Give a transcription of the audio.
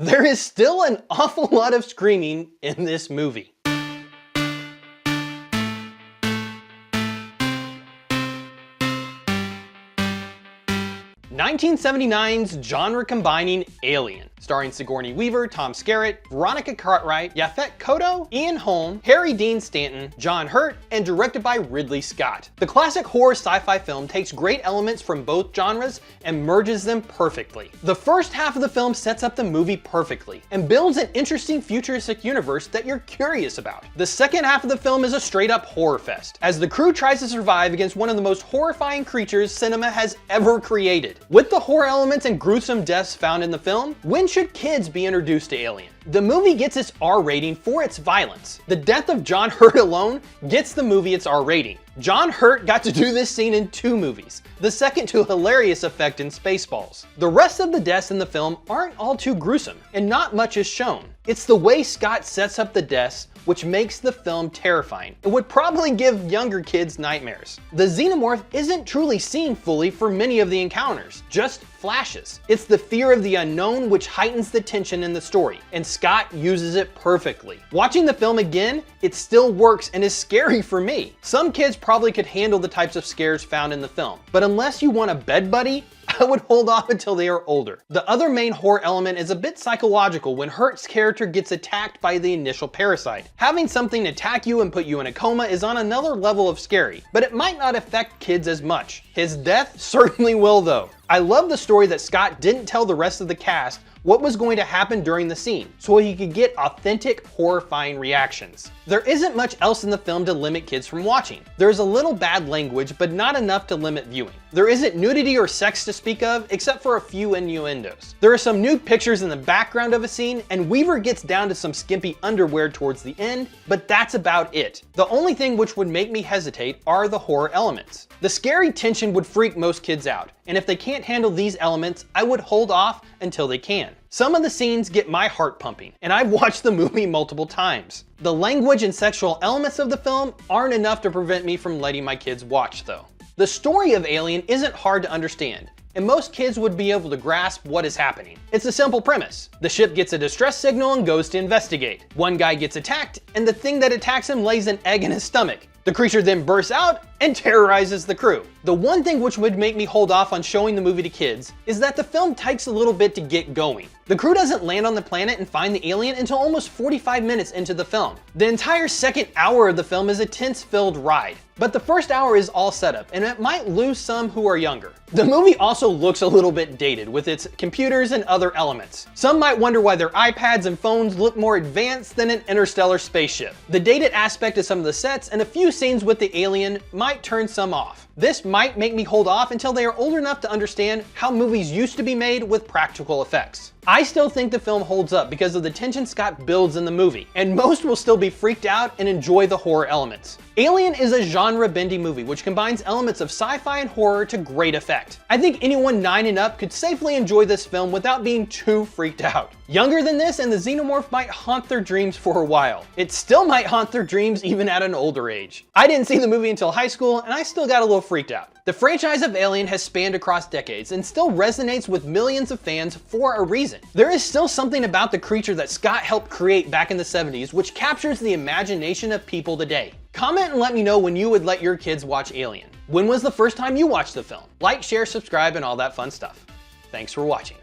There is still an awful lot of screaming in this movie. 1979's genre-combining Alien, starring Sigourney Weaver, Tom Skerritt, Veronica Cartwright, Yaphet Kotto, Ian Holm, Harry Dean Stanton, John Hurt, and directed by Ridley Scott. The classic horror sci-fi film takes great elements from both genres and merges them perfectly. The first half of the film sets up the movie perfectly and builds an interesting futuristic universe that you're curious about. The second half of the film is a straight-up horror fest, as the crew tries to survive against one of the most horrifying creatures cinema has ever created. With the horror elements and gruesome deaths found in the film, when should kids be introduced to Alien? The movie gets its R rating for its violence. The death of John Hurt alone gets the movie its R rating. John Hurt got to do this scene in 2 movies, the second to a hilarious effect in Spaceballs. The rest of the deaths in the film aren't all too gruesome, and not much is shown. It's the way Scott sets up the deaths which makes the film terrifying. It would probably give younger kids nightmares. The xenomorph isn't truly seen fully for many of the encounters, just flashes. It's the fear of the unknown which heightens the tension in the story, and Scott uses it perfectly. Watching the film again, it still works and is scary for me. Some kids probably could handle the types of scares found in the film, but unless you want a bed buddy, I would hold off until they are older. The other main horror element is a bit psychological when Hurt's character gets attacked by the initial parasite. Having something attack you and put you in a coma is on another level of scary, but it might not affect kids as much. His death certainly will though. I love the story that Scott didn't tell the rest of the cast what was going to happen during the scene, so he could get authentic, horrifying reactions. There isn't much else in the film to limit kids from watching. There's a little bad language, but not enough to limit viewing. There isn't nudity or sex to speak of, except for a few innuendos. There are some nude pictures in the background of a scene, and Weaver gets down to some skimpy underwear towards the end, but that's about it. The only thing which would make me hesitate are the horror elements. The scary tension would freak most kids out, and if they can't handle these elements, I would hold off until they can. Some of the scenes get my heart pumping, and I've watched the movie multiple times. The language and sexual elements of the film aren't enough to prevent me from letting my kids watch though. The story of Alien isn't hard to understand, and most kids would be able to grasp what is happening. It's a simple premise. The ship gets a distress signal and goes to investigate. One guy gets attacked, and the thing that attacks him lays an egg in his stomach. The creature then bursts out and terrorizes the crew. The one thing which would make me hold off on showing the movie to kids is that the film takes a little bit to get going. The crew doesn't land on the planet and find the alien until almost 45 minutes into the film. The entire second hour of the film is a tense-filled ride, but the first hour is all set up, and it might lose some who are younger. The movie also looks a little bit dated with its computers and other elements. Some might wonder why their iPads and phones look more advanced than an interstellar spaceship. The dated aspect of some of the sets and a few scenes with the alien might turn some off. This might make me hold off until they are old enough to understand how movies used to be made with practical effects. I still think the film holds up because of the tension Scott builds in the movie, and most will still be freaked out and enjoy the horror elements. Alien is a genre-bending movie which combines elements of sci-fi and horror to great effect. I think anyone 9 and up could safely enjoy this film without being too freaked out. Younger than this and the xenomorph might haunt their dreams for a while. It still might haunt their dreams even at an older age. I didn't see the movie until high school, and I still got a little freaked out. The franchise of Alien has spanned across decades and still resonates with millions of fans for a reason. There is still something about the creature that Scott helped create back in the 70s which captures the imagination of people today. Comment and let me know when you would let your kids watch Alien. When was the first time you watched the film? Like, share, subscribe, and all that fun stuff. Thanks for watching.